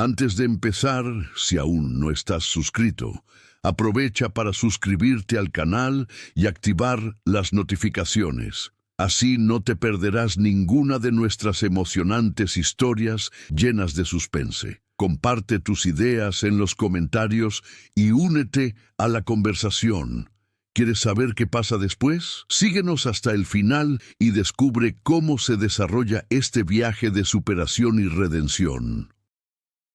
Antes de empezar, si aún no estás suscrito, aprovecha para suscribirte al canal y activar las notificaciones. Así no te perderás ninguna de nuestras emocionantes historias llenas de suspense. Comparte tus ideas en los comentarios y únete a la conversación. ¿Quieres saber qué pasa después? Síguenos hasta el final y descubre cómo se desarrolla este viaje de superación y redención.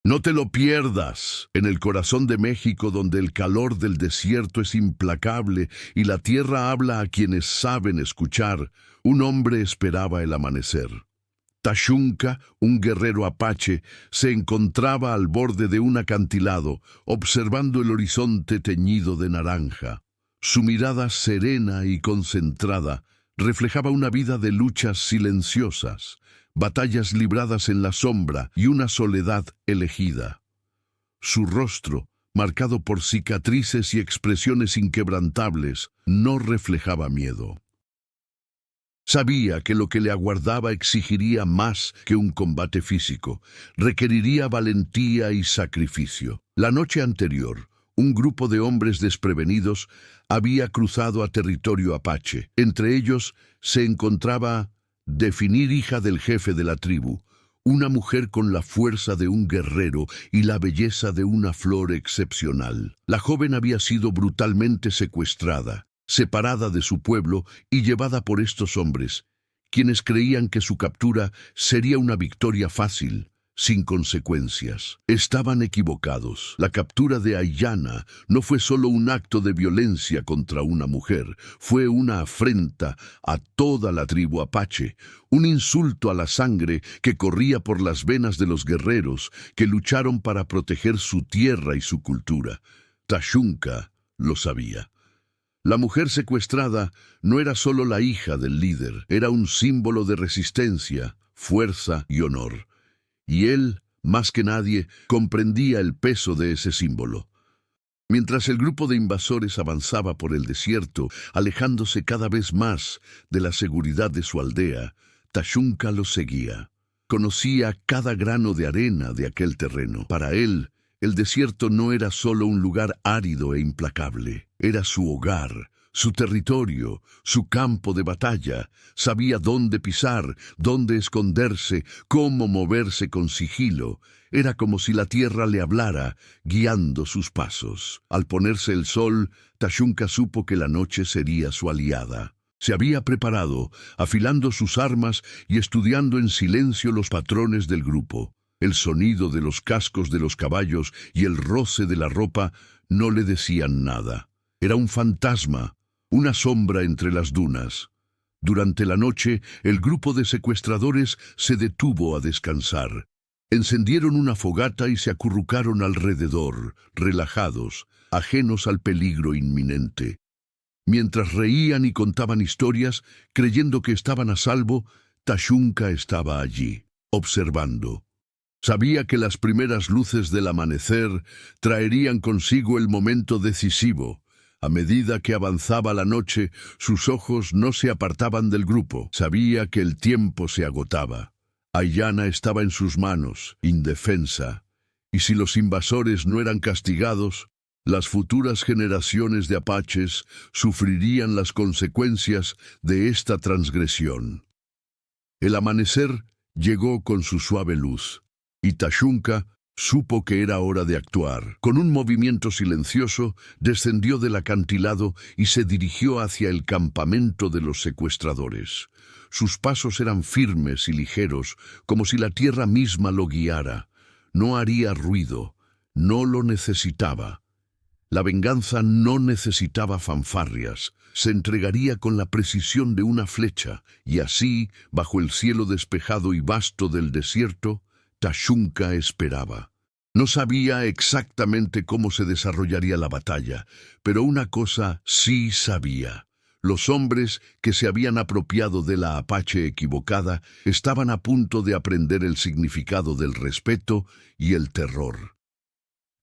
No te lo pierdas. En el corazón de México, donde el calor del desierto es implacable y la tierra habla a quienes saben escuchar, un hombre esperaba el amanecer. Taxunca, un guerrero apache, se encontraba al borde de un acantilado, observando el horizonte teñido de naranja. Su mirada serena y concentrada reflejaba una vida de luchas silenciosas, batallas libradas en la sombra y una soledad elegida. Su rostro, marcado por cicatrices y expresiones inquebrantables, no reflejaba miedo. Sabía que lo que le aguardaba exigiría más que un combate físico, requeriría valentía y sacrificio. La noche anterior, un grupo de hombres desprevenidos había cruzado a territorio apache. Entre ellos se encontraba Definir, hija del jefe de la tribu, una mujer con la fuerza de un guerrero y la belleza de una flor excepcional. La joven había sido brutalmente secuestrada, separada de su pueblo y llevada por estos hombres, quienes creían que su captura sería una victoria fácil, sin consecuencias. Estaban equivocados. La captura de Aiyana no fue solo un acto de violencia contra una mujer, fue una afrenta a toda la tribu apache, un insulto a la sangre que corría por las venas de los guerreros que lucharon para proteger su tierra y su cultura. Taxunca lo sabía. La mujer secuestrada no era solo la hija del líder, era un símbolo de resistencia, fuerza y honor. Y él, más que nadie, comprendía el peso de ese símbolo. Mientras el grupo de invasores avanzaba por el desierto, alejándose cada vez más de la seguridad de su aldea, Taxunca los seguía. Conocía cada grano de arena de aquel terreno. Para él, el desierto no era solo un lugar árido e implacable, era su hogar, su territorio, su campo de batalla. Sabía dónde pisar, dónde esconderse, cómo moverse con sigilo. Era como si la tierra le hablara, guiando sus pasos. Al ponerse el sol, Taxunca supo que la noche sería su aliada. Se había preparado, afilando sus armas y estudiando en silencio los patrones del grupo. El sonido de los cascos de los caballos y el roce de la ropa no le decían nada. Era un fantasma, una sombra entre las dunas. Durante la noche, el grupo de secuestradores se detuvo a descansar. Encendieron una fogata y se acurrucaron alrededor, relajados, ajenos al peligro inminente. Mientras reían y contaban historias, creyendo que estaban a salvo, Taxunca estaba allí, observando. Sabía que las primeras luces del amanecer traerían consigo el momento decisivo. A medida que avanzaba la noche, sus ojos no se apartaban del grupo. Sabía que el tiempo se agotaba. Aiyana estaba en sus manos, indefensa, y si los invasores no eran castigados, las futuras generaciones de apaches sufrirían las consecuencias de esta transgresión. El amanecer llegó con su suave luz, y Taxunca supo que era hora de actuar. Con un movimiento silencioso, descendió del acantilado y se dirigió hacia el campamento de los secuestradores. Sus pasos eran firmes y ligeros, como si la tierra misma lo guiara. No haría ruido, no lo necesitaba. La venganza no necesitaba fanfarrias, se entregaría con la precisión de una flecha, y así, bajo el cielo despejado y vasto del desierto, Taxunca esperaba. No sabía exactamente cómo se desarrollaría la batalla, pero una cosa sí sabía. Los hombres que se habían apropiado de la apache equivocada estaban a punto de aprender el significado del respeto y el terror.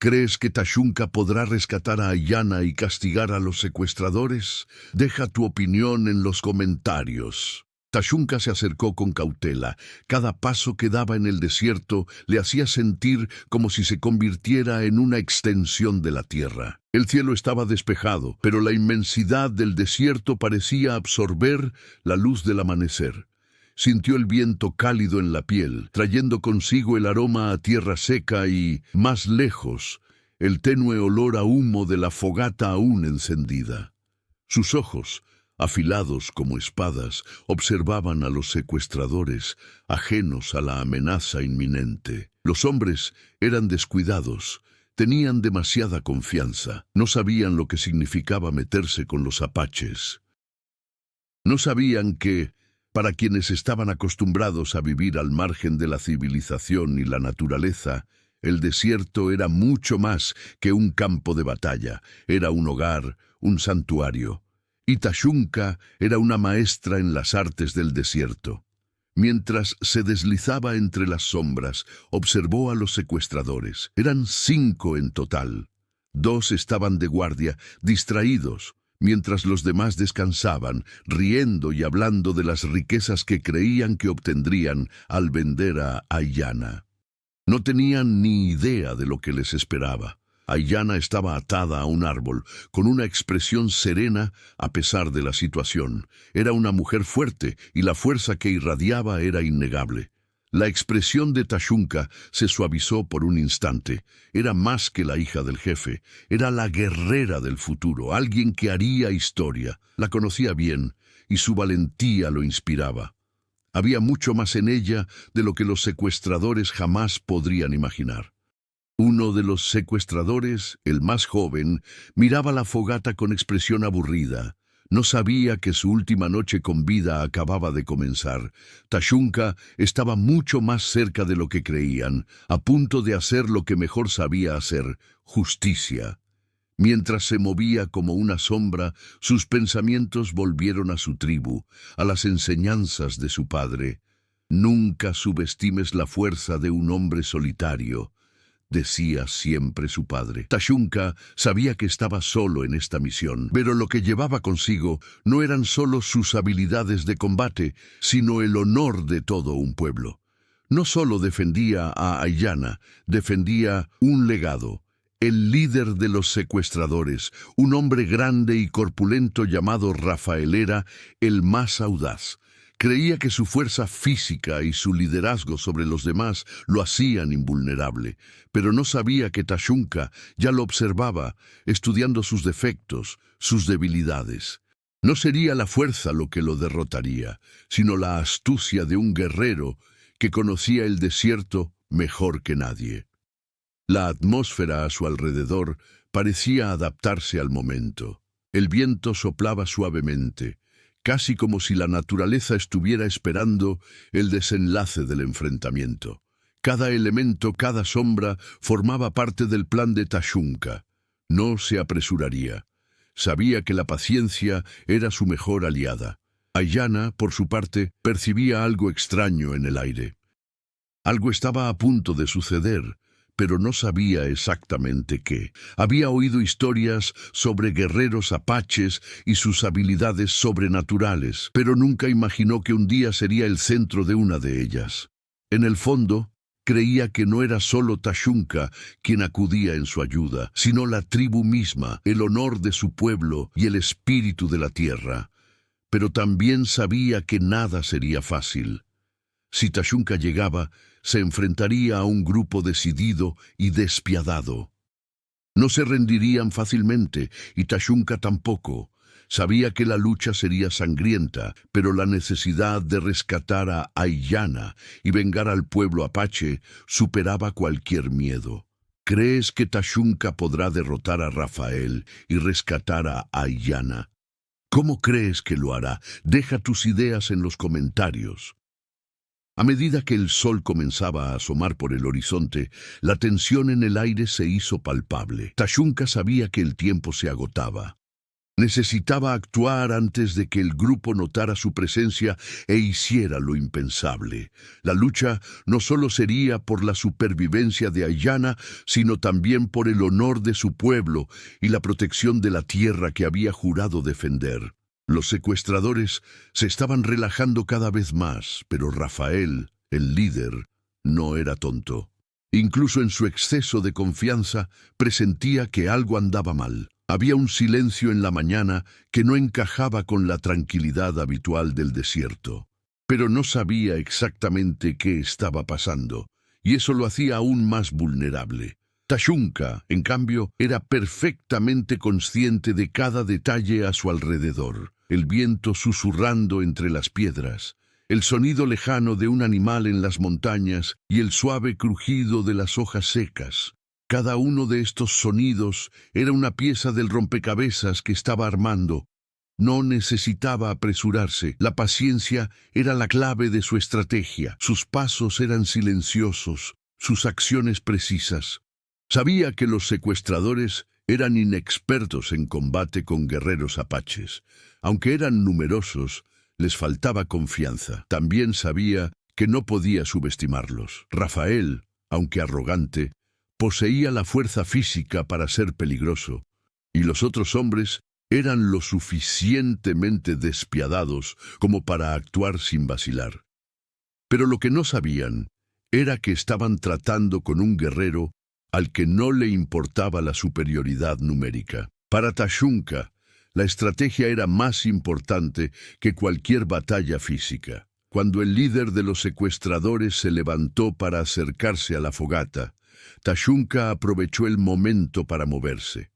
¿Crees que Taxunca podrá rescatar a Aiyana y castigar a los secuestradores? Deja tu opinión en los comentarios. Tashunka se acercó con cautela. Cada paso que daba en el desierto le hacía sentir como si se convirtiera en una extensión de la tierra. El cielo estaba despejado, pero la inmensidad del desierto parecía absorber la luz del amanecer. Sintió el viento cálido en la piel, trayendo consigo el aroma a tierra seca y, más lejos, el tenue olor a humo de la fogata aún encendida. Sus ojos, afilados como espadas, observaban a los secuestradores, ajenos a la amenaza inminente. Los hombres eran descuidados, tenían demasiada confianza, no sabían lo que significaba meterse con los apaches. No sabían que, para quienes estaban acostumbrados a vivir al margen de la civilización y la naturaleza, el desierto era mucho más que un campo de batalla, era un hogar, un santuario. Y Tashunka era una maestra en las artes del desierto. Mientras se deslizaba entre las sombras, observó a los secuestradores. Eran 5 en total. 2 estaban de guardia, distraídos, mientras los demás descansaban, riendo y hablando de las riquezas que creían que obtendrían al vender a Aiyana. No tenían ni idea de lo que les esperaba. Aiyana estaba atada a un árbol, con una expresión serena a pesar de la situación. Era una mujer fuerte y la fuerza que irradiaba era innegable. La expresión de Tashunka se suavizó por un instante. Era más que la hija del jefe, era la guerrera del futuro, alguien que haría historia. La conocía bien y su valentía lo inspiraba. Había mucho más en ella de lo que los secuestradores jamás podrían imaginar. Uno de los secuestradores, el más joven, miraba la fogata con expresión aburrida. No sabía que su última noche con vida acababa de comenzar. Tashunka estaba mucho más cerca de lo que creían, a punto de hacer lo que mejor sabía hacer, justicia. Mientras se movía como una sombra, sus pensamientos volvieron a su tribu, a las enseñanzas de su padre. Nunca subestimes la fuerza de un hombre solitario, decía siempre su padre. Tashunka sabía que estaba solo en esta misión, pero lo que llevaba consigo no eran solo sus habilidades de combate, sino el honor de todo un pueblo. No solo defendía a Aiyana, defendía un legado. El líder de los secuestradores, un hombre grande y corpulento llamado Rafael, era el más audaz. Creía que su fuerza física y su liderazgo sobre los demás lo hacían invulnerable, pero no sabía que Tashunka ya lo observaba, estudiando sus defectos, sus debilidades. No sería la fuerza lo que lo derrotaría, sino la astucia de un guerrero que conocía el desierto mejor que nadie. La atmósfera a su alrededor parecía adaptarse al momento. El viento soplaba suavemente, casi como si la naturaleza estuviera esperando el desenlace del enfrentamiento. Cada elemento, cada sombra, formaba parte del plan de Tashunka. No se apresuraría. Sabía que la paciencia era su mejor aliada. Aiyana, por su parte, percibía algo extraño en el aire. Algo estaba a punto de suceder, pero no sabía exactamente qué. Había oído historias sobre guerreros apaches y sus habilidades sobrenaturales, pero nunca imaginó que un día sería el centro de una de ellas. En el fondo, creía que no era solo Tashunka quien acudía en su ayuda, sino la tribu misma, el honor de su pueblo y el espíritu de la tierra. Pero también sabía que nada sería fácil. Si Tashunka llegaba, se enfrentaría a un grupo decidido y despiadado. No se rendirían fácilmente, y Tashunka tampoco. Sabía que la lucha sería sangrienta, pero la necesidad de rescatar a Aiyana y vengar al pueblo apache superaba cualquier miedo. ¿Crees que Tashunka podrá derrotar a Rafael y rescatar a Aiyana? ¿Cómo crees que lo hará? Deja tus ideas en los comentarios. A medida que el sol comenzaba a asomar por el horizonte, la tensión en el aire se hizo palpable. Tashunka sabía que el tiempo se agotaba. Necesitaba actuar antes de que el grupo notara su presencia e hiciera lo impensable. La lucha no solo sería por la supervivencia de Aiyana, sino también por el honor de su pueblo y la protección de la tierra que había jurado defender. Los secuestradores se estaban relajando cada vez más, pero Rafael, el líder, no era tonto. Incluso en su exceso de confianza, presentía que algo andaba mal. Había un silencio en la mañana que no encajaba con la tranquilidad habitual del desierto. Pero no sabía exactamente qué estaba pasando, y eso lo hacía aún más vulnerable. Tashunka, en cambio, era perfectamente consciente de cada detalle a su alrededor. El viento susurrando entre las piedras, el sonido lejano de un animal en las montañas y el suave crujido de las hojas secas. Cada uno de estos sonidos era una pieza del rompecabezas que estaba armando. No necesitaba apresurarse. La paciencia era la clave de su estrategia. Sus pasos eran silenciosos, sus acciones precisas. Sabía que los secuestradores eran inexpertos en combate con guerreros apaches. Aunque eran numerosos, les faltaba confianza. También sabía que no podía subestimarlos. Rafael, aunque arrogante, poseía la fuerza física para ser peligroso, y los otros hombres eran lo suficientemente despiadados como para actuar sin vacilar. Pero lo que no sabían era que estaban tratando con un guerrero al que no le importaba la superioridad numérica. Para Tashunka, la estrategia era más importante que cualquier batalla física. Cuando el líder de los secuestradores se levantó para acercarse a la fogata, Tashunka aprovechó el momento para moverse.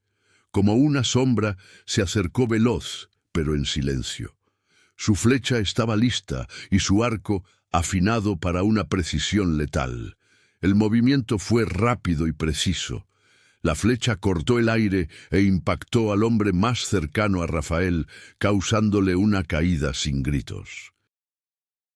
Como una sombra, se acercó veloz, pero en silencio. Su flecha estaba lista y su arco afinado para una precisión letal. El movimiento fue rápido y preciso. La flecha cortó el aire e impactó al hombre más cercano a Rafael, causándole una caída sin gritos.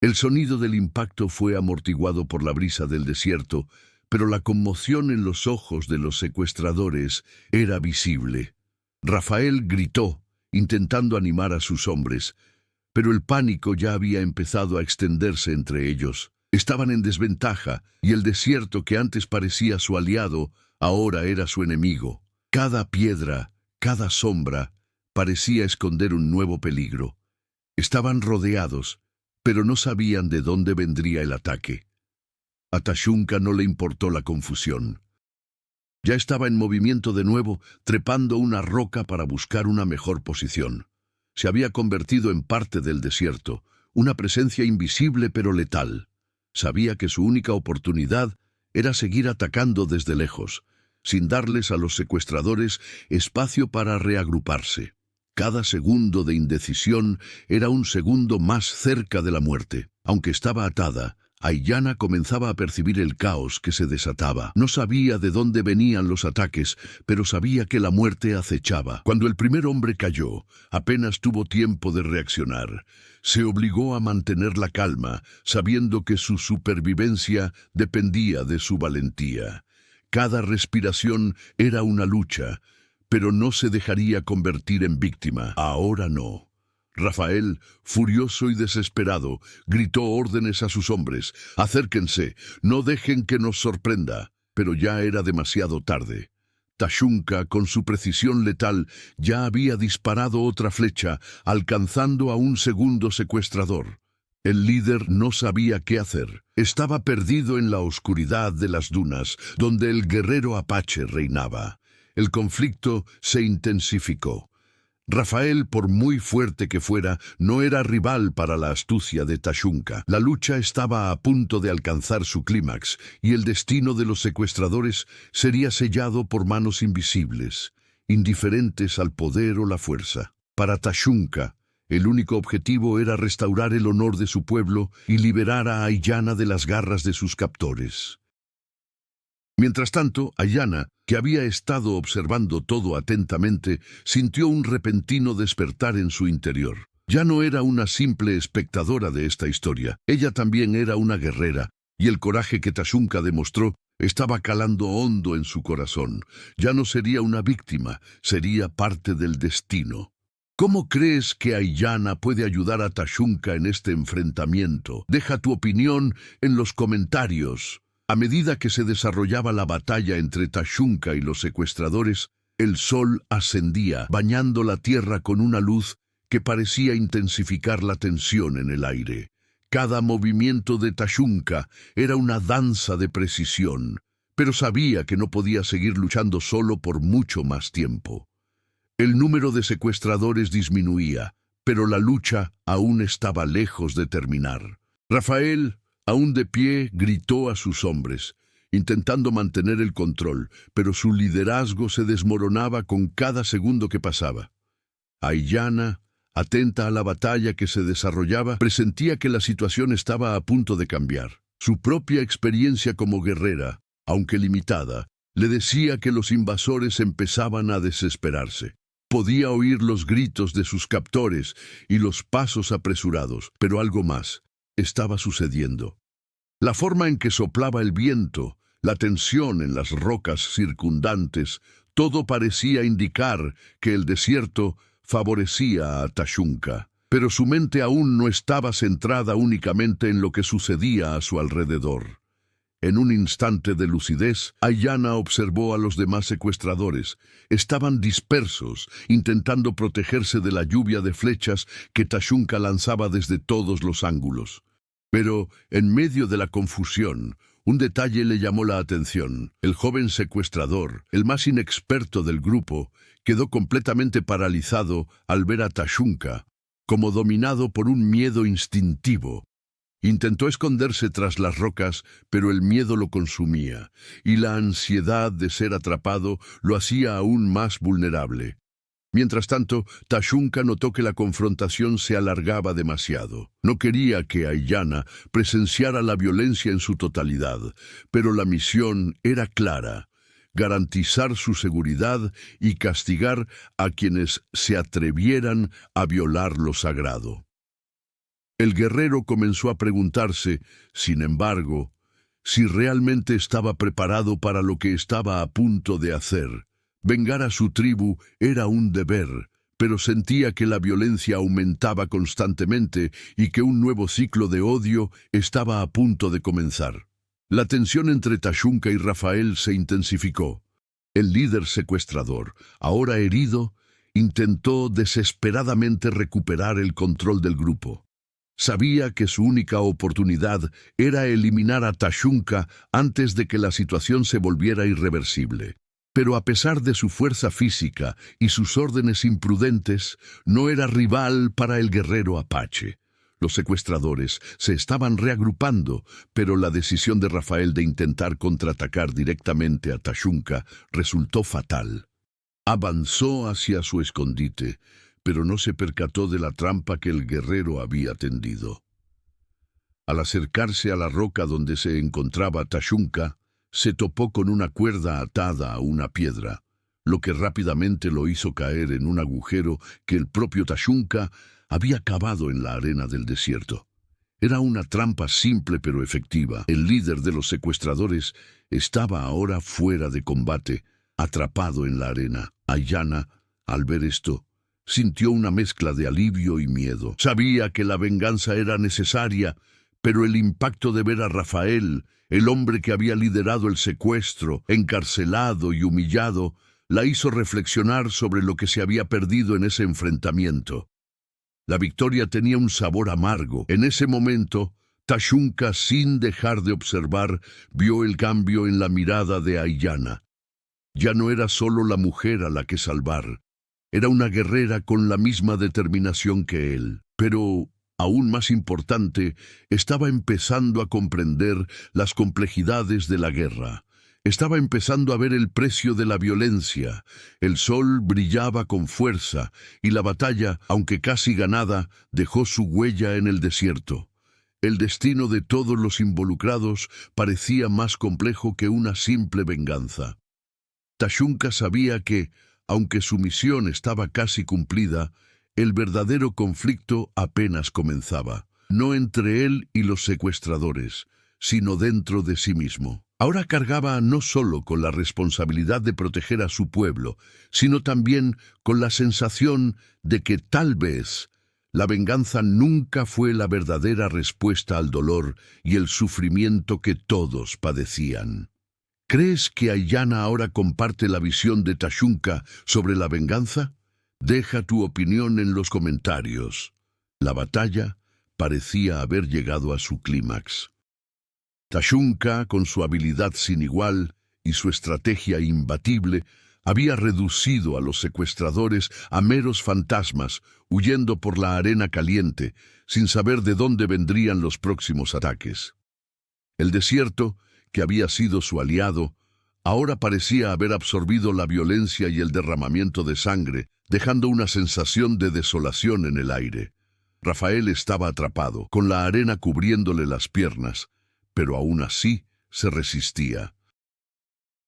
El sonido del impacto fue amortiguado por la brisa del desierto, pero la conmoción en los ojos de los secuestradores era visible. Rafael gritó, intentando animar a sus hombres, pero el pánico ya había empezado a extenderse entre ellos. Estaban en desventaja, y el desierto que antes parecía su aliado, ahora era su enemigo. Cada piedra, cada sombra, parecía esconder un nuevo peligro. Estaban rodeados, pero no sabían de dónde vendría el ataque. A Tashunka no le importó la confusión. Ya estaba en movimiento de nuevo, trepando una roca para buscar una mejor posición. Se había convertido en parte del desierto, una presencia invisible pero letal. Sabía que su única oportunidad era seguir atacando desde lejos, sin darles a los secuestradores espacio para reagruparse. Cada segundo de indecisión era un segundo más cerca de la muerte. Aunque estaba atada, Aiyana comenzaba a percibir el caos que se desataba. No sabía de dónde venían los ataques, pero sabía que la muerte acechaba. Cuando el primer hombre cayó, apenas tuvo tiempo de reaccionar. Se obligó a mantener la calma, sabiendo que su supervivencia dependía de su valentía. Cada respiración era una lucha, pero no se dejaría convertir en víctima. Ahora no. Rafael, furioso y desesperado, gritó órdenes a sus hombres. «Acérquense, no dejen que nos sorprenda». Pero ya era demasiado tarde. Tashunka, con su precisión letal, ya había disparado otra flecha, alcanzando a un segundo secuestrador. El líder no sabía qué hacer. Estaba perdido en la oscuridad de las dunas, donde el guerrero apache reinaba. El conflicto se intensificó. Rafael, por muy fuerte que fuera, no era rival para la astucia de Tashunka. La lucha estaba a punto de alcanzar su clímax, y el destino de los secuestradores sería sellado por manos invisibles, indiferentes al poder o la fuerza. Para Tashunka, el único objetivo era restaurar el honor de su pueblo y liberar a Aiyana de las garras de sus captores. Mientras tanto, Aiyana, que había estado observando todo atentamente, sintió un repentino despertar en su interior. Ya no era una simple espectadora de esta historia. Ella también era una guerrera, y el coraje que Tashunka demostró estaba calando hondo en su corazón. Ya no sería una víctima, sería parte del destino. ¿Cómo crees que Aiyana puede ayudar a Tashunka en este enfrentamiento? Deja tu opinión en los comentarios. A medida que se desarrollaba la batalla entre Tashunka y los secuestradores, el sol ascendía, bañando la tierra con una luz que parecía intensificar la tensión en el aire. Cada movimiento de Tashunka era una danza de precisión, pero sabía que no podía seguir luchando solo por mucho más tiempo. El número de secuestradores disminuía, pero la lucha aún estaba lejos de terminar. Rafael, aún de pie, gritó a sus hombres, intentando mantener el control, pero su liderazgo se desmoronaba con cada segundo que pasaba. Aiyana, atenta a la batalla que se desarrollaba, presentía que la situación estaba a punto de cambiar. Su propia experiencia como guerrera, aunque limitada, le decía que los invasores empezaban a desesperarse. Podía oír los gritos de sus captores y los pasos apresurados, pero algo más estaba sucediendo. La forma en que soplaba el viento, la tensión en las rocas circundantes, todo parecía indicar que el desierto favorecía a Tashunka, pero su mente aún no estaba centrada únicamente en lo que sucedía a su alrededor. En un instante de lucidez, Aiyana observó a los demás secuestradores. Estaban dispersos, intentando protegerse de la lluvia de flechas que Tashunka lanzaba desde todos los ángulos. Pero, en medio de la confusión, un detalle le llamó la atención. El joven secuestrador, el más inexperto del grupo, quedó completamente paralizado al ver a Tashunka, como dominado por un miedo instintivo. Intentó esconderse tras las rocas, pero el miedo lo consumía, y la ansiedad de ser atrapado lo hacía aún más vulnerable. Mientras tanto, Tashunka notó que la confrontación se alargaba demasiado. No quería que Aiyana presenciara la violencia en su totalidad, pero la misión era clara: garantizar su seguridad y castigar a quienes se atrevieran a violar lo sagrado. El guerrero comenzó a preguntarse, sin embargo, si realmente estaba preparado para lo que estaba a punto de hacer. Vengar a su tribu era un deber, pero sentía que la violencia aumentaba constantemente y que un nuevo ciclo de odio estaba a punto de comenzar. La tensión entre Tashunka y Rafael se intensificó. El líder secuestrador, ahora herido, intentó desesperadamente recuperar el control del grupo. Sabía que su única oportunidad era eliminar a Tashunka antes de que la situación se volviera irreversible. Pero a pesar de su fuerza física y sus órdenes imprudentes, no era rival para el guerrero apache. Los secuestradores se estaban reagrupando, pero la decisión de Rafael de intentar contraatacar directamente a Tashunka resultó fatal. Avanzó hacia su escondite, pero no se percató de la trampa que el guerrero había tendido. Al acercarse a la roca donde se encontraba Tashunka, se topó con una cuerda atada a una piedra, lo que rápidamente lo hizo caer en un agujero que el propio Tashunka había cavado en la arena del desierto. Era una trampa simple pero efectiva. El líder de los secuestradores estaba ahora fuera de combate, atrapado en la arena. Aiyana, al ver esto, sintió una mezcla de alivio y miedo. Sabía que la venganza era necesaria, pero el impacto de ver a Rafael, el hombre que había liderado el secuestro, encarcelado y humillado, la hizo reflexionar sobre lo que se había perdido en ese enfrentamiento. La victoria tenía un sabor amargo. En ese momento, Tashunka, sin dejar de observar, vio el cambio en la mirada de Aiyana. Ya no era solo la mujer a la que salvar. Era una guerrera con la misma determinación que él. Pero, aún más importante, estaba empezando a comprender las complejidades de la guerra. Estaba empezando a ver el precio de la violencia. El sol brillaba con fuerza y la batalla, aunque casi ganada, dejó su huella en el desierto. El destino de todos los involucrados parecía más complejo que una simple venganza. Tashunka sabía que, aunque su misión estaba casi cumplida, el verdadero conflicto apenas comenzaba. No entre él y los secuestradores, sino dentro de sí mismo. Ahora cargaba no solo con la responsabilidad de proteger a su pueblo, sino también con la sensación de que tal vez la venganza nunca fue la verdadera respuesta al dolor y el sufrimiento que todos padecían. ¿Crees que Aiyana ahora comparte la visión de Tashunka sobre la venganza? Deja tu opinión en los comentarios. La batalla parecía haber llegado a su clímax. Tashunka, con su habilidad sin igual y su estrategia imbatible, había reducido a los secuestradores a meros fantasmas, huyendo por la arena caliente, sin saber de dónde vendrían los próximos ataques. El desierto, que había sido su aliado, ahora parecía haber absorbido la violencia y el derramamiento de sangre, dejando una sensación de desolación en el aire. Rafael estaba atrapado, con la arena cubriéndole las piernas, pero aún así se resistía.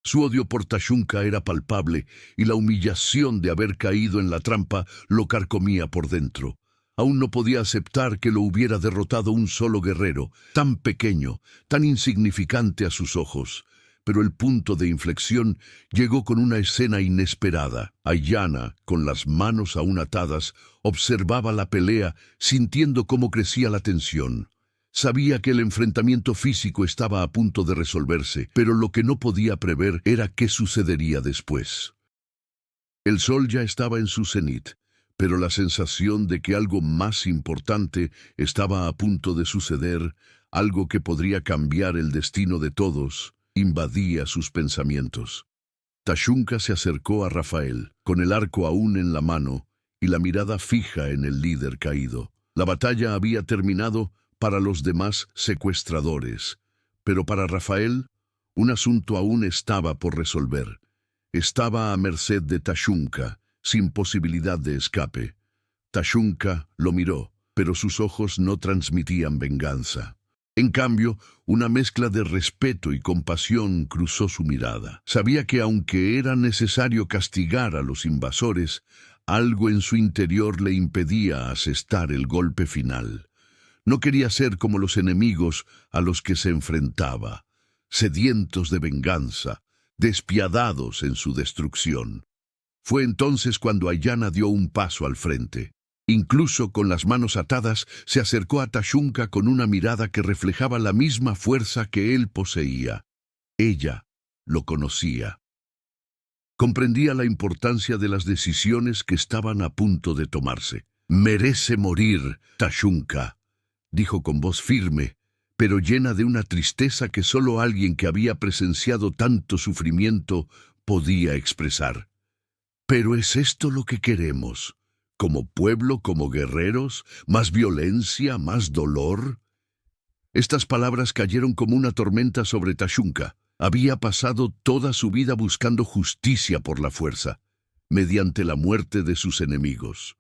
Su odio por Tashunka era palpable y la humillación de haber caído en la trampa lo carcomía por dentro. Aún no podía aceptar que lo hubiera derrotado un solo guerrero, tan pequeño, tan insignificante a sus ojos. Pero el punto de inflexión llegó con una escena inesperada. Ayanna, con las manos aún atadas, observaba la pelea, sintiendo cómo crecía la tensión. Sabía que el enfrentamiento físico estaba a punto de resolverse, pero lo que no podía prever era qué sucedería después. El sol ya estaba en su cenit, pero la sensación de que algo más importante estaba a punto de suceder, algo que podría cambiar el destino de todos, invadía sus pensamientos. Tashunka se acercó a Rafael, con el arco aún en la mano y la mirada fija en el líder caído. La batalla había terminado para los demás secuestradores, pero para Rafael, un asunto aún estaba por resolver. Estaba a merced de Tashunka, sin posibilidad de escape. Tashunka lo miró, pero sus ojos no transmitían venganza. En cambio, una mezcla de respeto y compasión cruzó su mirada. Sabía que aunque era necesario castigar a los invasores, algo en su interior le impedía asestar el golpe final. No quería ser como los enemigos a los que se enfrentaba, sedientos de venganza, despiadados en su destrucción. Fue entonces cuando Ayanna dio un paso al frente. Incluso con las manos atadas, se acercó a Tashunka con una mirada que reflejaba la misma fuerza que él poseía. Ella lo conocía. Comprendía la importancia de las decisiones que estaban a punto de tomarse. «Merece morir, Tashunka», dijo con voz firme, pero llena de una tristeza que solo alguien que había presenciado tanto sufrimiento podía expresar. «¿Pero es esto lo que queremos? ¿Como pueblo, como guerreros? ¿Más violencia, más dolor?» Estas palabras cayeron como una tormenta sobre Tashunka. Había pasado toda su vida buscando justicia por la fuerza, mediante la muerte de sus enemigos.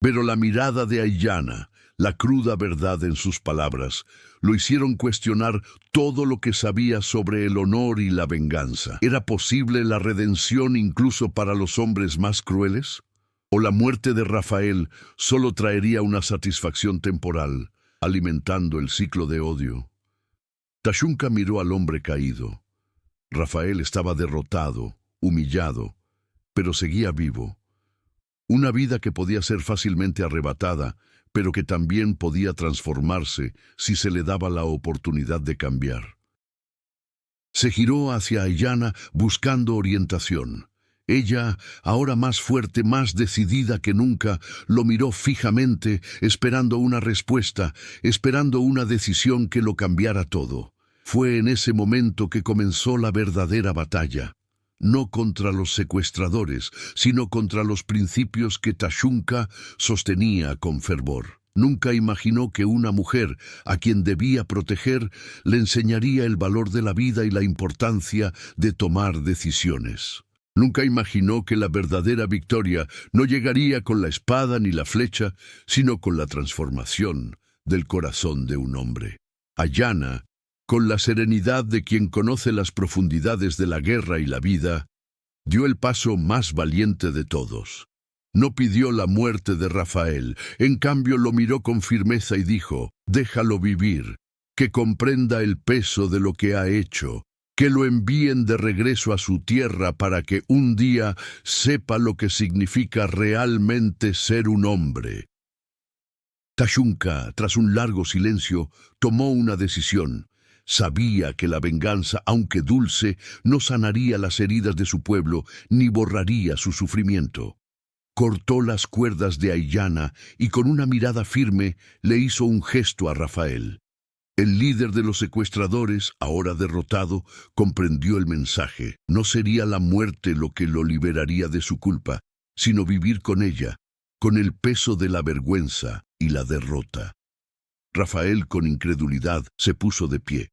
Pero la mirada de Ayanna, la cruda verdad en sus palabras, lo hicieron cuestionar todo lo que sabía sobre el honor y la venganza. ¿Era posible la redención incluso para los hombres más crueles? ¿O la muerte de Rafael solo traería una satisfacción temporal, alimentando el ciclo de odio? Tashunka miró al hombre caído. Rafael estaba derrotado, humillado, pero seguía vivo. Una vida que podía ser fácilmente arrebatada, pero que también podía transformarse si se le daba la oportunidad de cambiar. Se giró hacia Ayanna buscando orientación. Ella, ahora más fuerte, más decidida que nunca, lo miró fijamente, esperando una respuesta, esperando una decisión que lo cambiara todo. Fue en ese momento que comenzó la verdadera batalla. No contra los secuestradores, sino contra los principios que Tashunka sostenía con fervor. Nunca imaginó que una mujer, a quien debía proteger, le enseñaría el valor de la vida y la importancia de tomar decisiones. Nunca imaginó que la verdadera victoria no llegaría con la espada ni la flecha, sino con la transformación del corazón de un hombre. Ayanna, con la serenidad de quien conoce las profundidades de la guerra y la vida, dio el paso más valiente de todos. No pidió la muerte de Rafael, en cambio lo miró con firmeza y dijo: «Déjalo vivir, que comprenda el peso de lo que ha hecho, que lo envíen de regreso a su tierra para que un día sepa lo que significa realmente ser un hombre». Tashunka, tras un largo silencio, tomó una decisión. Sabía que la venganza, aunque dulce, no sanaría las heridas de su pueblo ni borraría su sufrimiento. cortó las cuerdas de Aiyana y con una mirada firme le hizo un gesto a Rafael. El líder de los secuestradores, ahora derrotado, comprendió el mensaje. No sería la muerte lo que lo liberaría de su culpa, sino vivir con ella, con el peso de la vergüenza y la derrota. Rafael, con incredulidad, se puso de pie.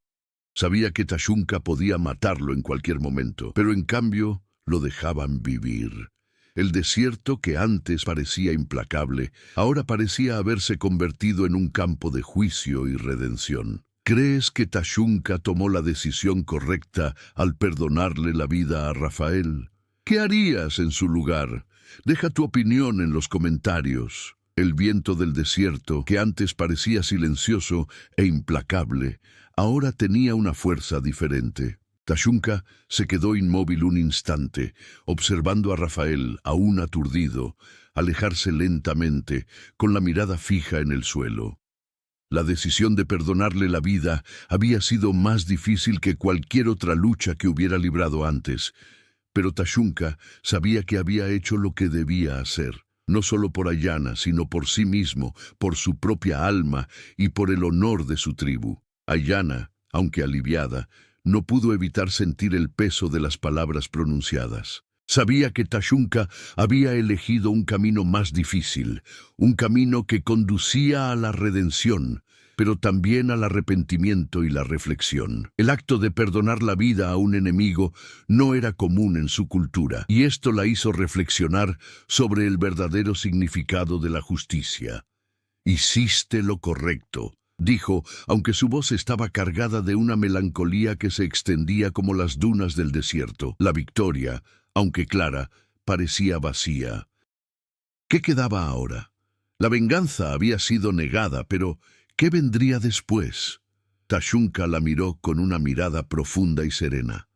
Sabía que Tashunka podía matarlo en cualquier momento, pero en cambio lo dejaban vivir. El desierto, que antes parecía implacable, ahora parecía haberse convertido en un campo de juicio y redención. ¿Crees que Tashunka tomó la decisión correcta al perdonarle la vida a Rafael? ¿Qué harías en su lugar? Deja tu opinión en los comentarios. El viento del desierto, que antes parecía silencioso e implacable, ahora tenía una fuerza diferente. Tashunka se quedó inmóvil un instante, observando a Rafael, aún aturdido, alejarse lentamente, con la mirada fija en el suelo. La decisión de perdonarle la vida había sido más difícil que cualquier otra lucha que hubiera librado antes, pero Tashunka sabía que había hecho lo que debía hacer, no solo por Aiyana, sino por sí mismo, por su propia alma y por el honor de su tribu. Aiyana, aunque aliviada, no pudo evitar sentir el peso de las palabras pronunciadas. Sabía que Tashunka había elegido un camino más difícil, un camino que conducía a la redención, pero también al arrepentimiento y la reflexión. El acto de perdonar la vida a un enemigo no era común en su cultura, y esto la hizo reflexionar sobre el verdadero significado de la justicia. «Hiciste lo correcto», dijo, aunque su voz estaba cargada de una melancolía que se extendía como las dunas del desierto. La victoria, aunque clara, parecía vacía. ¿Qué quedaba ahora? La venganza había sido negada, pero ¿qué vendría después? Tashunka la miró con una mirada profunda y serena.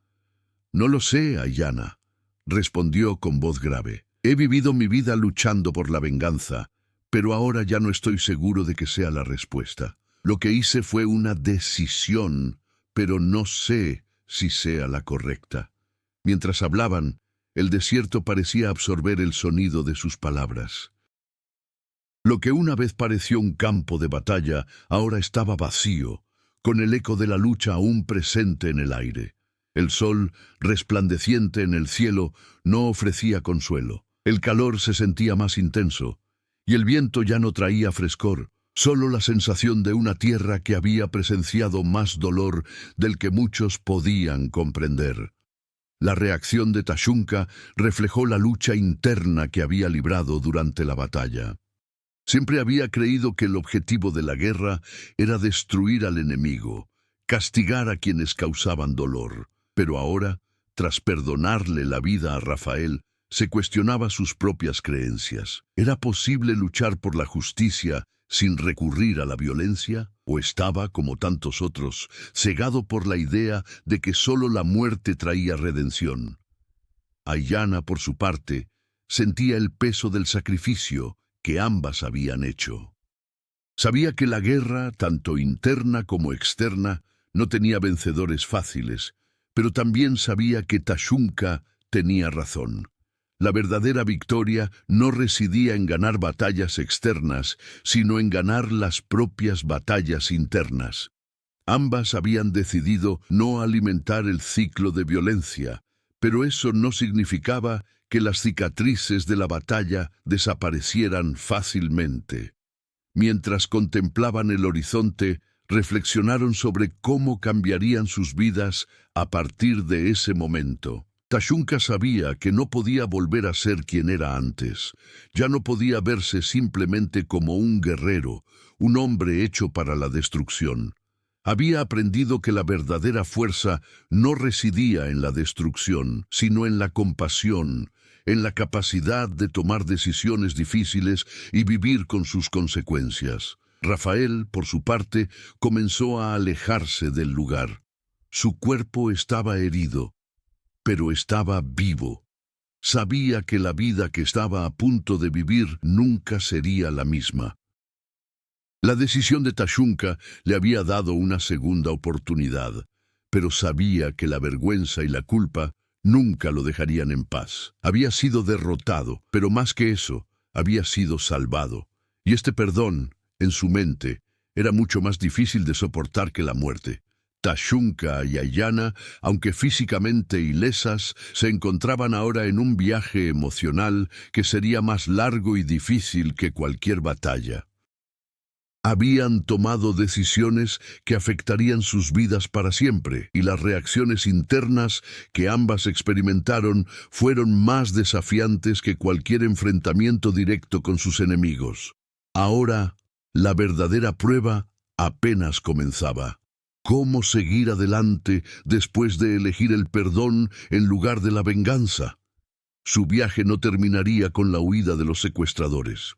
«No lo sé, Aiyana», respondió con voz grave. «He vivido mi vida luchando por la venganza, pero ahora ya no estoy seguro de que sea la respuesta. Lo que hice fue una decisión, pero no sé si sea la correcta». Mientras hablaban, el desierto parecía absorber el sonido de sus palabras. Lo que una vez pareció un campo de batalla, ahora estaba vacío, con el eco de la lucha aún presente en el aire. El sol, resplandeciente en el cielo, no ofrecía consuelo. El calor se sentía más intenso, y el viento ya no traía frescor, solo la sensación de una tierra que había presenciado más dolor del que muchos podían comprender. La reacción de Tashunka reflejó la lucha interna que había librado durante la batalla. Siempre había creído que el objetivo de la guerra era destruir al enemigo, castigar a quienes causaban dolor. Pero ahora, tras perdonarle la vida a Rafael, se cuestionaba sus propias creencias. ¿Era posible luchar por la justicia sin recurrir a la violencia? ¿O estaba, como tantos otros, cegado por la idea de que solo la muerte traía redención? Aiyana, por su parte, sentía el peso del sacrificio que ambas habían hecho. Sabía que la guerra, tanto interna como externa, no tenía vencedores fáciles, pero también sabía que Tashunka tenía razón. La verdadera victoria no residía en ganar batallas externas, sino en ganar las propias batallas internas. Ambas habían decidido no alimentar el ciclo de violencia, pero eso no significaba que las cicatrices de la batalla desaparecieran fácilmente. Mientras contemplaban el horizonte, reflexionaron sobre cómo cambiarían sus vidas a partir de ese momento. Tashunka sabía que no podía volver a ser quien era antes. Ya no podía verse simplemente como un guerrero, un hombre hecho para la destrucción. Había aprendido que la verdadera fuerza no residía en la destrucción, sino en la compasión, en la capacidad de tomar decisiones difíciles y vivir con sus consecuencias. Rafael, por su parte, comenzó a alejarse del lugar. Su cuerpo estaba herido, pero estaba vivo. Sabía que la vida que estaba a punto de vivir nunca sería la misma. La decisión de Tashunka le había dado una segunda oportunidad, pero sabía que la vergüenza y la culpa nunca lo dejarían en paz. Había sido derrotado, pero más que eso, había sido salvado. Y este perdón, en su mente, era mucho más difícil de soportar que la muerte. Tashunka y Ayanna, aunque físicamente ilesas, se encontraban ahora en un viaje emocional que sería más largo y difícil que cualquier batalla. Habían tomado decisiones que afectarían sus vidas para siempre, y las reacciones internas que ambas experimentaron fueron más desafiantes que cualquier enfrentamiento directo con sus enemigos. Ahora, la verdadera prueba apenas comenzaba. ¿Cómo seguir adelante después de elegir el perdón en lugar de la venganza? Su viaje no terminaría con la huida de los secuestradores.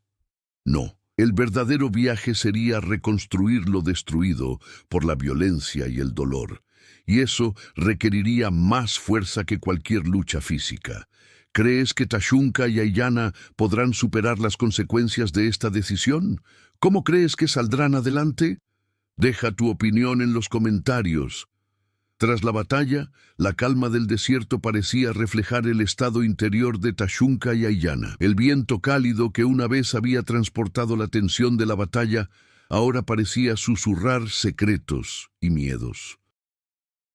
No. El verdadero viaje sería reconstruir lo destruido por la violencia y el dolor, y eso requeriría más fuerza que cualquier lucha física. ¿Crees que Tashunka y Ayanna podrán superar las consecuencias de esta decisión? ¿Cómo crees que saldrán adelante? Deja tu opinión en los comentarios. Tras la batalla, la calma del desierto parecía reflejar el estado interior de Tashunka y Ayanna. El viento cálido que una vez había transportado la tensión de la batalla, ahora parecía susurrar secretos y miedos.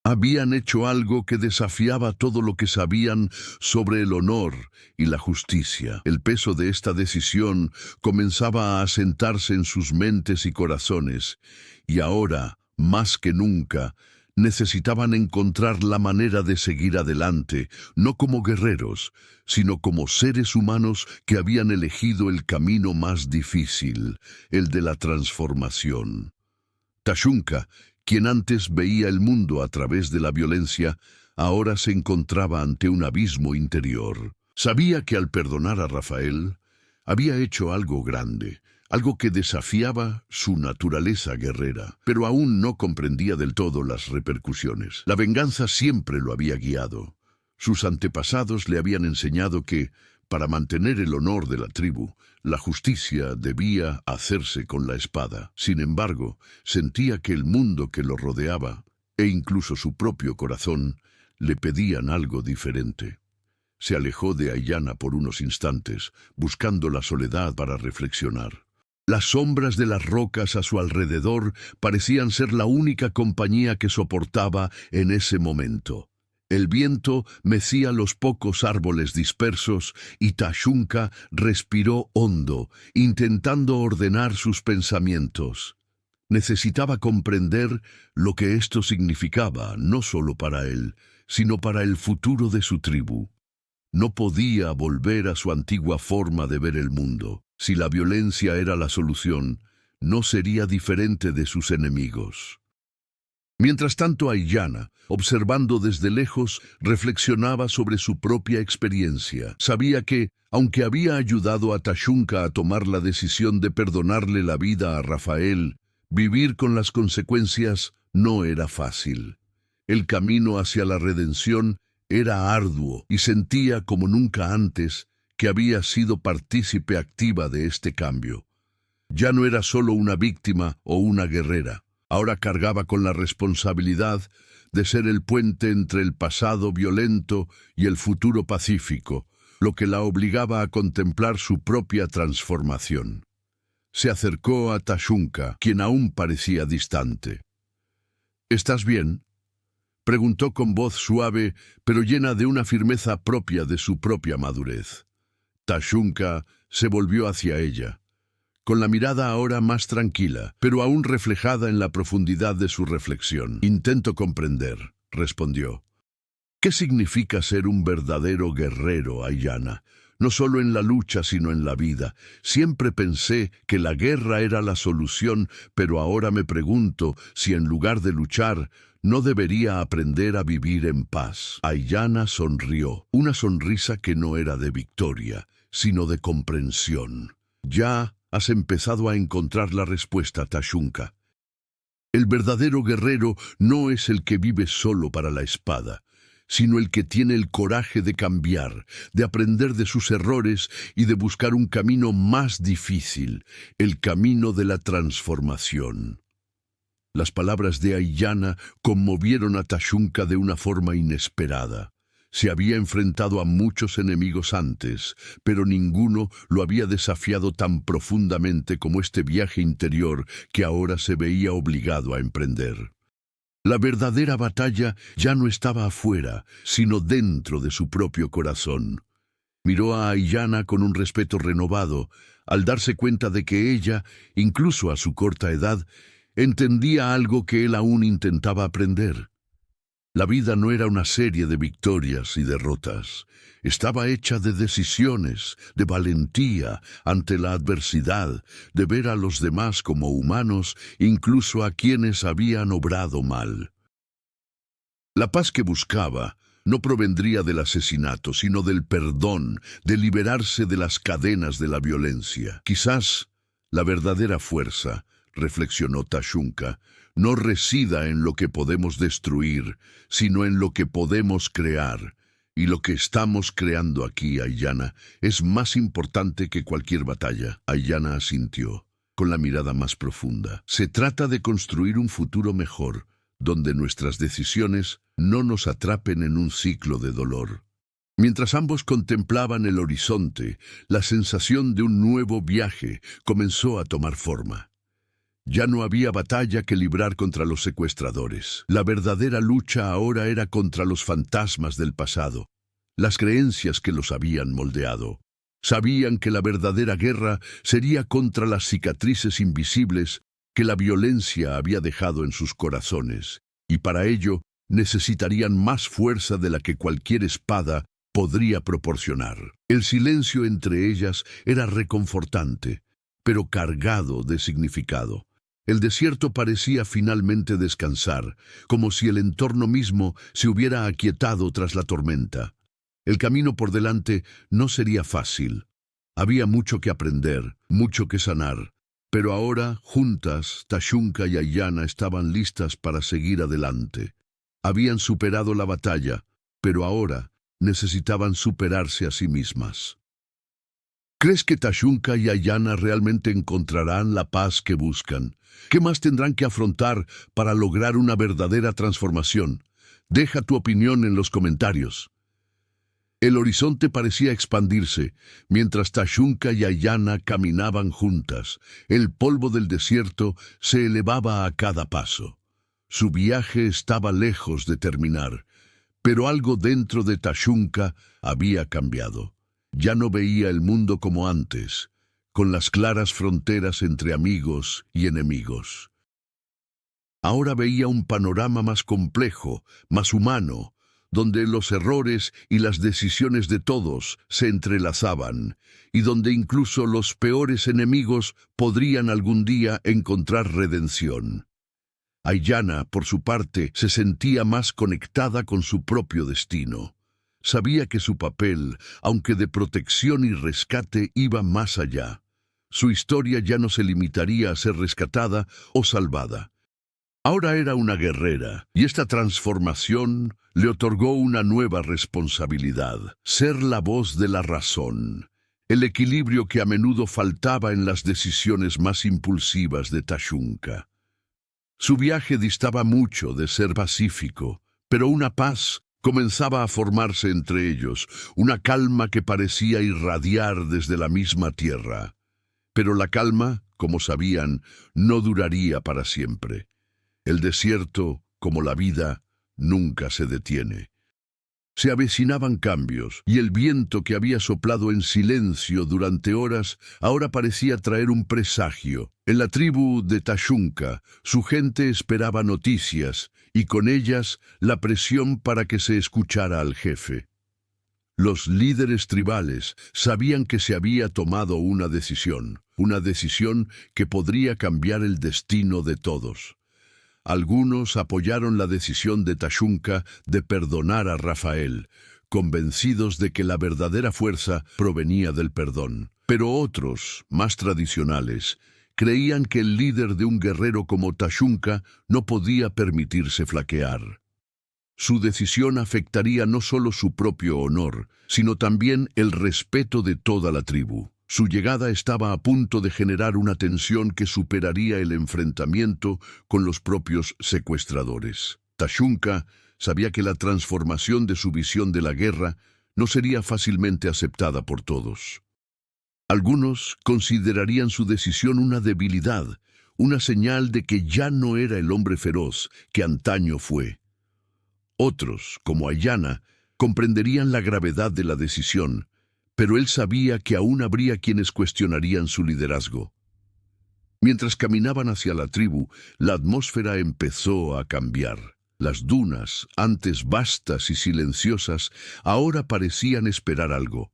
Habían hecho algo que desafiaba todo lo que sabían sobre el honor y la justicia. El peso de esta decisión comenzaba a asentarse en sus mentes y corazones, y ahora, más que nunca, necesitaban encontrar la manera de seguir adelante, no como guerreros, sino como seres humanos que habían elegido el camino más difícil, el de la transformación. Tashunka, quien antes veía el mundo a través de la violencia, ahora se encontraba ante un abismo interior. Sabía que al perdonar a Rafael, había hecho algo grande, algo que desafiaba su naturaleza guerrera, pero aún no comprendía del todo las repercusiones. La venganza siempre lo había guiado. Sus antepasados le habían enseñado que, para mantener el honor de la tribu, la justicia debía hacerse con la espada. Sin embargo, sentía que el mundo que lo rodeaba, e incluso su propio corazón, le pedían algo diferente. Se alejó de Ayanna por unos instantes, buscando la soledad para reflexionar. Las sombras de las rocas a su alrededor parecían ser la única compañía que soportaba en ese momento. El viento mecía los pocos árboles dispersos y Tashunka respiró hondo, intentando ordenar sus pensamientos. Necesitaba comprender lo que esto significaba, no solo para él, sino para el futuro de su tribu. No podía volver a su antigua forma de ver el mundo. Si la violencia era la solución, no sería diferente de sus enemigos. Mientras tanto, Ayanna, observando desde lejos, reflexionaba sobre su propia experiencia. Sabía que, aunque había ayudado a Tashunka a tomar la decisión de perdonarle la vida a Rafael, vivir con las consecuencias no era fácil. El camino hacia la redención era arduo y sentía como nunca antes que había sido partícipe activa de este cambio. Ya no era solo una víctima o una guerrera. Ahora cargaba con la responsabilidad de ser el puente entre el pasado violento y el futuro pacífico, lo que la obligaba a contemplar su propia transformación. Se acercó a Tashunka, quien aún parecía distante. «¿Estás bien?», preguntó con voz suave, pero llena de una firmeza propia de su propia madurez. Tashunka se volvió hacia ella, con la mirada ahora más tranquila, pero aún reflejada en la profundidad de su reflexión. «Intento comprender», respondió. «¿Qué significa ser un verdadero guerrero, Ayanna? No solo en la lucha, sino en la vida. Siempre pensé que la guerra era la solución, pero ahora me pregunto si en lugar de luchar, no debería aprender a vivir en paz». Ayanna sonrió, una sonrisa que no era de victoria, sino de comprensión. «Ya has empezado a encontrar la respuesta, Tashunka. El verdadero guerrero no es el que vive solo para la espada, sino el que tiene el coraje de cambiar, de aprender de sus errores y de buscar un camino más difícil, el camino de la transformación». Las palabras de Ayanna conmovieron a Tashunka de una forma inesperada. Se había enfrentado a muchos enemigos antes, pero ninguno lo había desafiado tan profundamente como este viaje interior que ahora se veía obligado a emprender. La verdadera batalla ya no estaba afuera, sino dentro de su propio corazón. Miró a Aiyana con un respeto renovado, al darse cuenta de que ella, incluso a su corta edad, entendía algo que él aún intentaba aprender. La vida no era una serie de victorias y derrotas. Estaba hecha de decisiones, de valentía ante la adversidad, de ver a los demás como humanos, incluso a quienes habían obrado mal. La paz que buscaba no provendría del asesinato, sino del perdón, de liberarse de las cadenas de la violencia. Quizás la verdadera fuerza, reflexionó Tashunka, no resida en lo que podemos destruir, sino en lo que podemos crear. Y lo que estamos creando aquí, Aiyana, es más importante que cualquier batalla. Aiyana asintió, con la mirada más profunda. Se trata de construir un futuro mejor, donde nuestras decisiones no nos atrapen en un ciclo de dolor. Mientras ambos contemplaban el horizonte, la sensación de un nuevo viaje comenzó a tomar forma. Ya no había batalla que librar contra los secuestradores. La verdadera lucha ahora era contra los fantasmas del pasado, las creencias que los habían moldeado. Sabían que la verdadera guerra sería contra las cicatrices invisibles que la violencia había dejado en sus corazones, y para ello necesitarían más fuerza de la que cualquier espada podría proporcionar. El silencio entre ellas era reconfortante, pero cargado de significado. El desierto parecía finalmente descansar, como si el entorno mismo se hubiera aquietado tras la tormenta. El camino por delante no sería fácil. Había mucho que aprender, mucho que sanar, pero ahora, juntas, Tashunka y Aiyana estaban listas para seguir adelante. Habían superado la batalla, pero ahora necesitaban superarse a sí mismas. ¿Crees que Tashunka y Aiyana realmente encontrarán la paz que buscan? ¿Qué más tendrán que afrontar para lograr una verdadera transformación? Deja tu opinión en los comentarios. El horizonte parecía expandirse, mientras Tashunka y Aiyana caminaban juntas. El polvo del desierto se elevaba a cada paso. Su viaje estaba lejos de terminar, pero algo dentro de Tashunka había cambiado. Ya no veía el mundo como antes, con las claras fronteras entre amigos y enemigos. Ahora veía un panorama más complejo, más humano, donde los errores y las decisiones de todos se entrelazaban, y donde incluso los peores enemigos podrían algún día encontrar redención. Aiyana, por su parte, se sentía más conectada con su propio destino. Sabía que su papel, aunque de protección y rescate, iba más allá. Su historia ya no se limitaría a ser rescatada o salvada. Ahora era una guerrera, y esta transformación le otorgó una nueva responsabilidad: ser la voz de la razón, el equilibrio que a menudo faltaba en las decisiones más impulsivas de Tashunka. Su viaje distaba mucho de ser pacífico, pero una paz comenzaba a formarse entre ellos, una calma que parecía irradiar desde la misma tierra. Pero la calma, como sabían, no duraría para siempre. El desierto, como la vida, nunca se detiene. Se avecinaban cambios, y el viento que había soplado en silencio durante horas ahora parecía traer un presagio. En la tribu de Tashunka, su gente esperaba noticias, y con ellas la presión para que se escuchara al jefe. Los líderes tribales sabían que se había tomado una decisión que podría cambiar el destino de todos. Algunos apoyaron la decisión de Tashunka de perdonar a Rafael, convencidos de que la verdadera fuerza provenía del perdón. Pero otros, más tradicionales, creían que el líder de un guerrero como Tashunka no podía permitirse flaquear. Su decisión afectaría no solo su propio honor, sino también el respeto de toda la tribu. Su llegada estaba a punto de generar una tensión que superaría el enfrentamiento con los propios secuestradores. Tashunka Sabía que la transformación de su visión de la guerra no sería fácilmente aceptada por todos. Algunos considerarían su decisión una debilidad, una señal de que ya no era el hombre feroz que antaño fue. Otros, como Ayanna, comprenderían la gravedad de la decisión, pero él sabía que aún habría quienes cuestionarían su liderazgo. Mientras caminaban hacia la tribu, la atmósfera empezó a cambiar. Las dunas, antes vastas y silenciosas, ahora parecían esperar algo.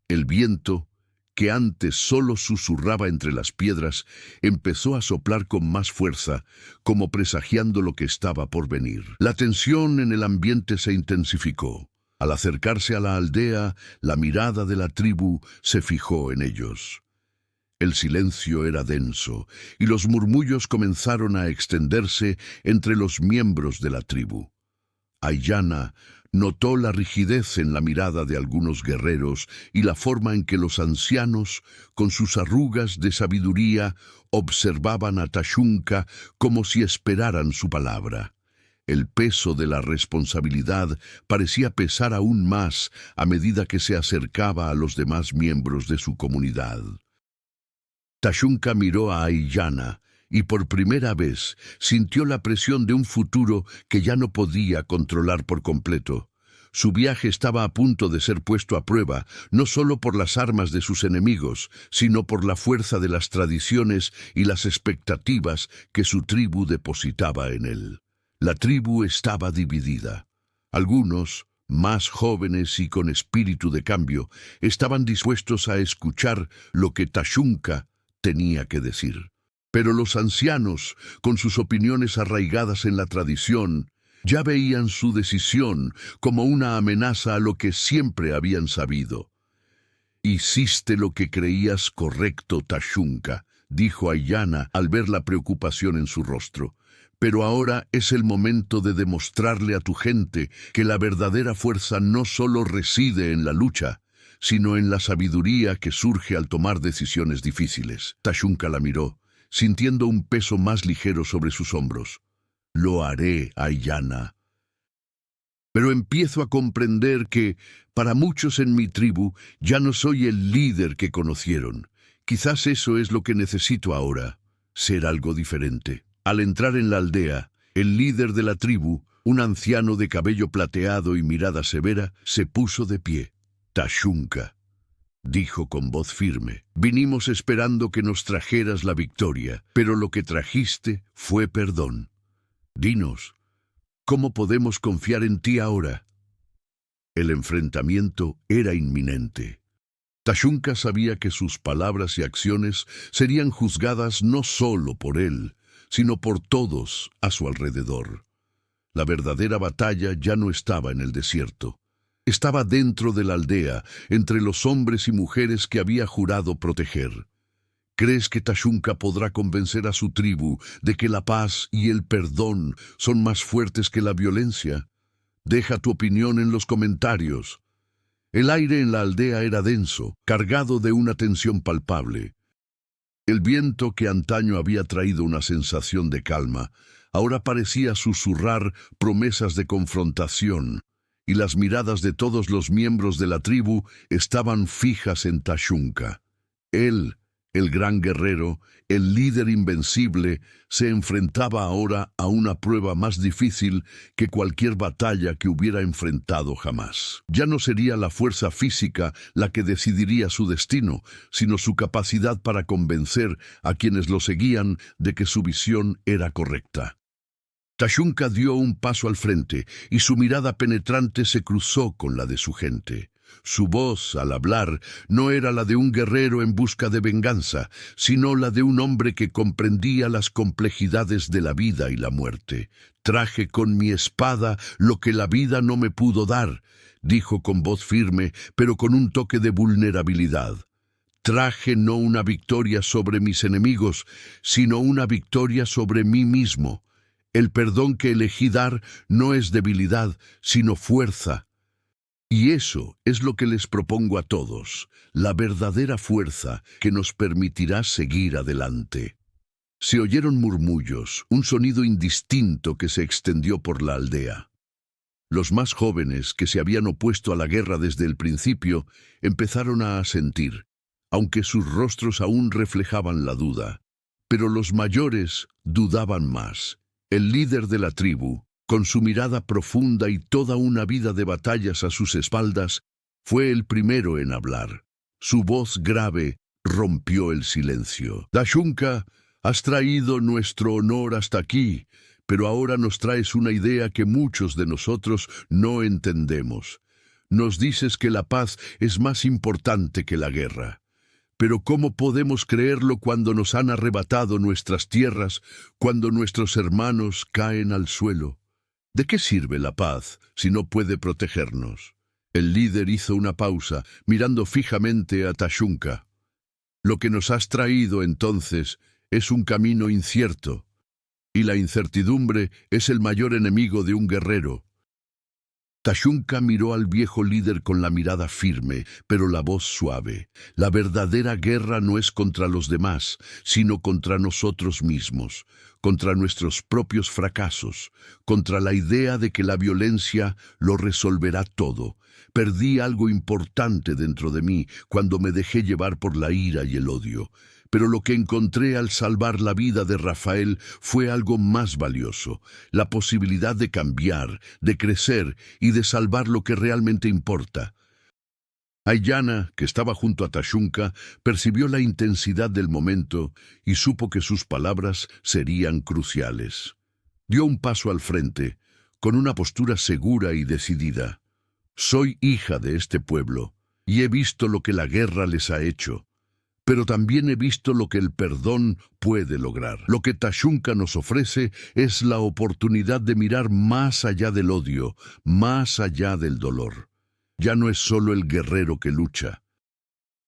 El viento, que antes solo susurraba entre las piedras, empezó a soplar con más fuerza, como presagiando lo que estaba por venir. La tensión en el ambiente se intensificó. Al acercarse a la aldea, la mirada de la tribu se fijó en ellos. El silencio era denso, y los murmullos comenzaron a extenderse entre los miembros de la tribu. Ayanna notó la rigidez en la mirada de algunos guerreros y la forma en que los ancianos, con sus arrugas de sabiduría, observaban a Tashunka como si esperaran su palabra. El peso de la responsabilidad parecía pesar aún más a medida que se acercaba a los demás miembros de su comunidad. Tashunka miró a Ayanna y por primera vez sintió la presión de un futuro que ya no podía controlar por completo. Su viaje estaba a punto de ser puesto a prueba, no solo por las armas de sus enemigos, sino por la fuerza de las tradiciones y las expectativas que su tribu depositaba en él. La tribu estaba dividida. Algunos, más jóvenes y con espíritu de cambio, estaban dispuestos a escuchar lo que Tashunka tenía que decir. Pero los ancianos, con sus opiniones arraigadas en la tradición, ya veían su decisión como una amenaza a lo que siempre habían sabido. «Hiciste lo que creías correcto, Tashunka», dijo Ayanna al ver la preocupación en su rostro. «Pero ahora es el momento de demostrarle a tu gente que la verdadera fuerza no solo reside en la lucha, sino en la sabiduría que surge al tomar decisiones difíciles». Tashunka la miró, sintiendo un peso más ligero sobre sus hombros. «Lo haré, Ayanna. Pero empiezo a comprender que, para muchos en mi tribu, ya no soy el líder que conocieron. Quizás eso es lo que necesito ahora, ser algo diferente». Al entrar en la aldea, el líder de la tribu, un anciano de cabello plateado y mirada severa, se puso de pie. «Tashunka», dijo con voz firme, «vinimos esperando que nos trajeras la victoria, pero lo que trajiste fue perdón. Dinos, ¿cómo podemos confiar en ti ahora?» El enfrentamiento era inminente. Tashunka sabía que sus palabras y acciones serían juzgadas no solo por él, sino por todos a su alrededor. La verdadera batalla ya no estaba en el desierto. Estaba dentro de la aldea, entre los hombres y mujeres que había jurado proteger. ¿Crees que Tashunka podrá convencer a su tribu de que la paz y el perdón son más fuertes que la violencia? Deja tu opinión en los comentarios. El aire en la aldea era denso, cargado de una tensión palpable. El viento que antaño había traído una sensación de calma, ahora parecía susurrar promesas de confrontación, y las miradas de todos los miembros de la tribu estaban fijas en Tashunka. Él, el gran guerrero, el líder invencible, se enfrentaba ahora a una prueba más difícil que cualquier batalla que hubiera enfrentado jamás. Ya no sería la fuerza física la que decidiría su destino, sino su capacidad para convencer a quienes lo seguían de que su visión era correcta. Tashunka dio un paso al frente y su mirada penetrante se cruzó con la de su gente. Su voz, al hablar, no era la de un guerrero en busca de venganza, sino la de un hombre que comprendía las complejidades de la vida y la muerte. «Traje con mi espada lo que la vida no me pudo dar», dijo con voz firme, pero con un toque de vulnerabilidad. «Traje no una victoria sobre mis enemigos, sino una victoria sobre mí mismo. El perdón que elegí dar no es debilidad, sino fuerza. Y eso es lo que les propongo a todos, la verdadera fuerza que nos permitirá seguir adelante». Se oyeron murmullos, un sonido indistinto que se extendió por la aldea. Los más jóvenes, que se habían opuesto a la guerra desde el principio, empezaron a asentir, aunque sus rostros aún reflejaban la duda. Pero los mayores dudaban más. El líder de la tribu, con su mirada profunda y toda una vida de batallas a sus espaldas, fue el primero en hablar. Su voz grave rompió el silencio. Tashunka, has traído nuestro honor hasta aquí, pero ahora nos traes una idea que muchos de nosotros no entendemos. Nos dices que la paz es más importante que la guerra. Pero ¿cómo podemos creerlo cuando nos han arrebatado nuestras tierras, cuando nuestros hermanos caen al suelo? ¿De qué sirve la paz si no puede protegernos? El líder hizo una pausa, mirando fijamente a Tashunka. Lo que nos has traído entonces es un camino incierto, y la incertidumbre es el mayor enemigo de un guerrero. Tashunka miró al viejo líder con la mirada firme, pero la voz suave. La verdadera guerra no es contra los demás, sino contra nosotros mismos, contra nuestros propios fracasos, contra la idea de que la violencia lo resolverá todo. Perdí algo importante dentro de mí cuando me dejé llevar por la ira y el odio. Pero lo que encontré al salvar la vida de Rafael fue algo más valioso, la posibilidad de cambiar, de crecer y de salvar lo que realmente importa. Aiyana, que estaba junto a Tashunka, percibió la intensidad del momento y supo que sus palabras serían cruciales. Dio un paso al frente, con una postura segura y decidida. Soy hija de este pueblo, y he visto lo que la guerra les ha hecho. Pero también he visto lo que el perdón puede lograr. Lo que Tashunka nos ofrece es la oportunidad de mirar más allá del odio, más allá del dolor. Ya no es solo el guerrero que lucha.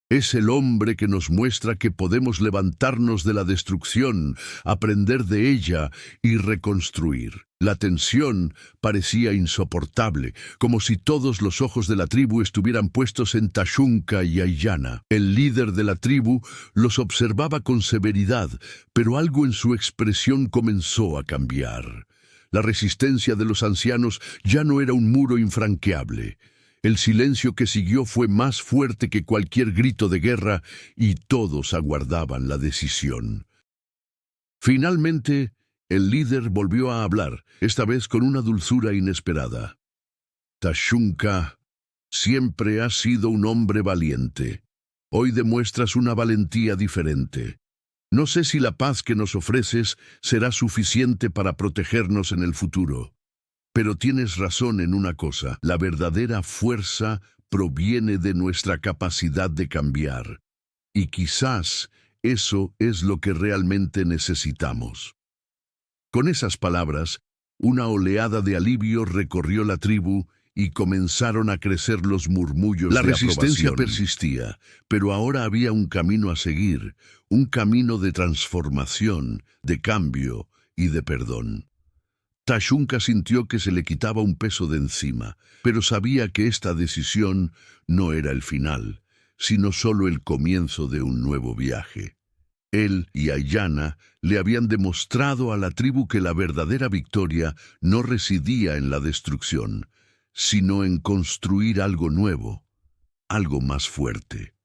Es el hombre que nos muestra que podemos levantarnos de la destrucción, aprender de ella y reconstruir. La tensión parecía insoportable, como si todos los ojos de la tribu estuvieran puestos en Tashunka y Aiyana. El líder de la tribu los observaba con severidad, pero algo en su expresión comenzó a cambiar. La resistencia de los ancianos ya no era un muro infranqueable. El silencio que siguió fue más fuerte que cualquier grito de guerra y todos aguardaban la decisión. Finalmente, el líder volvió a hablar, esta vez con una dulzura inesperada. Tashunka, siempre has sido un hombre valiente. Hoy demuestras una valentía diferente. No sé si la paz que nos ofreces será suficiente para protegernos en el futuro. Pero tienes razón en una cosa, la verdadera fuerza proviene de nuestra capacidad de cambiar. Y quizás eso es lo que realmente necesitamos. Con esas palabras, una oleada de alivio recorrió la tribu y comenzaron a crecer los murmullos de aprobación. La resistencia persistía, pero ahora había un camino a seguir, un camino de transformación, de cambio y de perdón. Tashunka sintió que se le quitaba un peso de encima, pero sabía que esta decisión no era el final, sino solo el comienzo de un nuevo viaje. Él y Aiyana le habían demostrado a la tribu que la verdadera victoria no residía en la destrucción, sino en construir algo nuevo, algo más fuerte.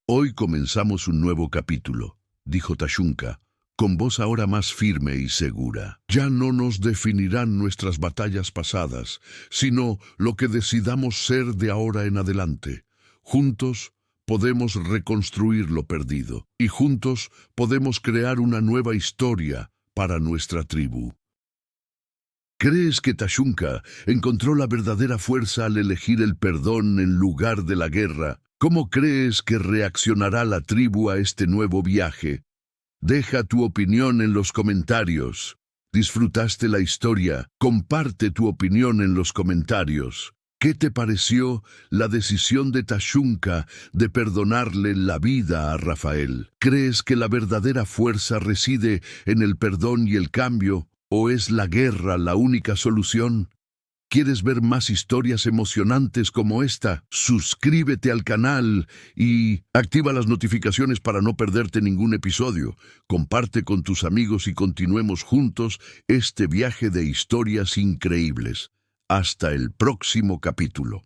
Hoy comenzamos un nuevo capítulo, dijo Tashunka, con voz ahora más firme y segura. Ya no nos definirán nuestras batallas pasadas, sino lo que decidamos ser de ahora en adelante. Juntos podemos reconstruir lo perdido, y juntos podemos crear una nueva historia para nuestra tribu. ¿Crees que Tashunka encontró la verdadera fuerza al elegir el perdón en lugar de la guerra? ¿Cómo crees que reaccionará la tribu a este nuevo viaje? Deja tu opinión en los comentarios. ¿Disfrutaste la historia? Comparte tu opinión en los comentarios. ¿Qué te pareció la decisión de Tashunka de perdonarle la vida a Rafael? ¿Crees que la verdadera fuerza reside en el perdón y el cambio, o es la guerra la única solución? ¿Quieres ver más historias emocionantes como esta? Suscríbete al canal y activa las notificaciones para no perderte ningún episodio. Comparte con tus amigos y continuemos juntos este viaje de historias increíbles. Hasta el próximo capítulo.